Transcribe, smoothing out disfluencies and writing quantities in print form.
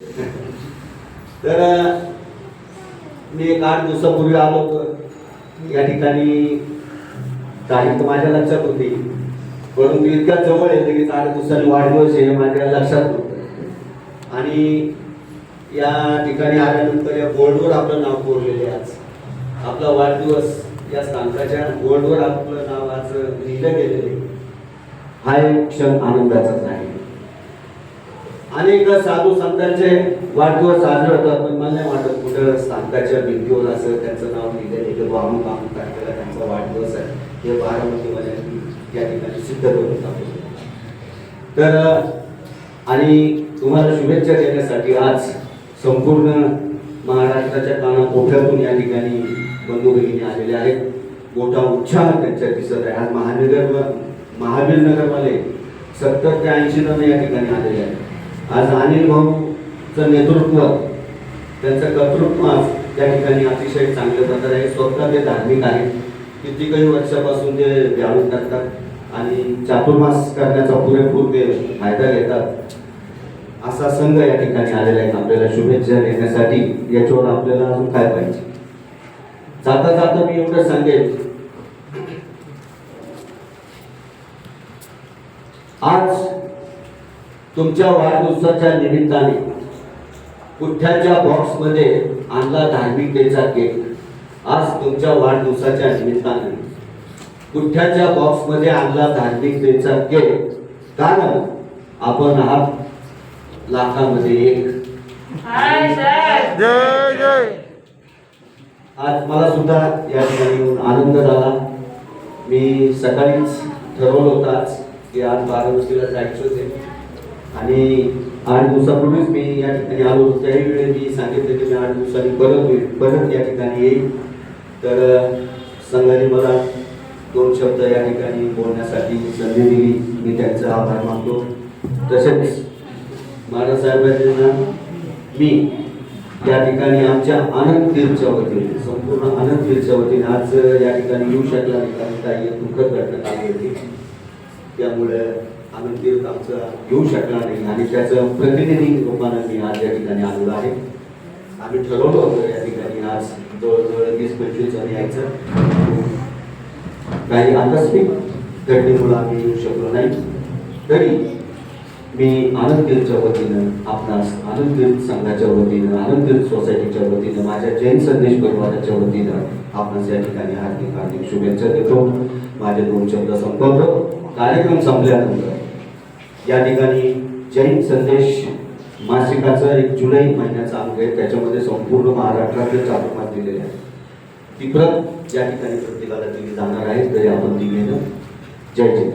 तर मी एक 8 दिवसापूर्वी आलो होतो या ठिकाणी. तारीख माझ्या लक्षात होती, परंतु इतक्या जवळ येते की 8 दिवसांनी वाढदिवस हे माझ्या लक्षात नव्हतं. आणि या ठिकाणी आल्यानंतर या बोर्डवर आपलं नाव कोरलेले आज आपला वाढदिवस या स्थानकाच्या बोर्डवर आपलं नाव आज लिहिलं गेलेले. हा एक क्षण आनंदाचाच आहे. अनेक साधू संतांचे वाढदिवस साजरे होतात, पण मला नाही वाटत कुठं स्थानकाच्या भिंतीवर असं त्यांचं नाव लिहिलं अमुक अमुक तारखेला त्यांचा वाढदिवस आहे हे बारामतीवाल्यांनी या ठिकाणी सिद्ध करून टाकलं. तर आणि तुम्हाला शुभेच्छा देण्यासाठी आज संपूर्ण महाराष्ट्राच्या कानाकोपऱ्यातून या ठिकाणी बंधू भगिनी आलेले आहेत. मोठा उत्साह त्यांच्या दिसत आहे. आज महावीर नगरवाले 70 ते 80 जण या ठिकाणी आलेले आहेत. आज अनिल भाऊचं नेतृत्व, त्यांचं कर्तृत्व त्या ठिकाणी अतिशय चांगल्या प्रकारे आहे. स्वतः ते धार्मिक आहेत. कितीकही वर्षापासून ते व्यायाम करतात आणि चातुर्मास करण्याचा पुरेपूर ते फायदा घेतात. असा संघ या ठिकाणी आलेला आहे. आपल्याला शुभेच्छा देण्यासाठी याच्यावर आपल्याला अजून काय पाहिजे. जाता जाता मी एवढं सांगेन, आज तुमच्या वाढदिवसाच्या निमित्ताने पुठ्ठ्याच्या बॉक्समध्ये आणला धार्मिकतेचा केक. आज तुमच्या वाढदिवसाच्या निमित्ताने पुठ्ठ्याच्या बॉक्समध्ये आणला धार्मिकतेचा केक, कारण आपण आहात लाखामध्ये एक. आज मला सुद्धा या ठिकाणी येऊन आनंद झाला. मी सकाळीच ठरवलं होतं आज की आज बारामतीला जायचं होते आणि 8 दिवसापूर्वीच मी या ठिकाणी आलो होतो. त्याही वेळी मी सांगितलं की मी 8 दिवसांनी परत या ठिकाणी येईल. तर संघाने मला 2 शब्द या ठिकाणी बोलण्यासाठी संधी दिली, मी त्यांचा आभार मानतो. तसेच महाराज साहेबांना मी या ठिकाणी आमच्या आनंद तीर्थच्या वतीने, संपूर्ण आनंद तीर्थच्या वतीने आज या ठिकाणी येऊ शकला नाही, कारण काही दुःखद घटना आली होती. त्यामुळे आनंद तीर्थ आमचा येऊ शकला नाही आणि त्याचं प्रतिनिधी रूपानं मी आज या ठिकाणी आलेलो आहे. आम्ही ठरवलं होतं या ठिकाणी आज जवळजवळ 20-25 जण यायचं. काही आकस्मिक घटनेमुळे आम्ही येऊ शकलो नाही. तरी मी आनंद तीर्थच्या वतीनं, आपणास आनंद तीर्थ संघाच्या वतीनं, आनंद तीर्थ सोसायटीच्या वतीनं, माझ्या जैन संदेश परिवाराच्या वतीनं आपणास या ठिकाणी हार्दिक हार्दिक शुभेच्छा देतो. माझे 2 शब्द संपवतो. कार्यक्रम संपल्यानंतर या ठिकाणी जैन संदेश मासिकाचा 1 जुलै महिन्याचा अंक आहे. त्याच्यामध्ये संपूर्ण महाराष्ट्रातील चातुर्मास दिलेले आहे. ती प्रत या ठिकाणी प्रत्येकाला दिली जाणार आहे. तरी आपण ती घेणं. जय जय.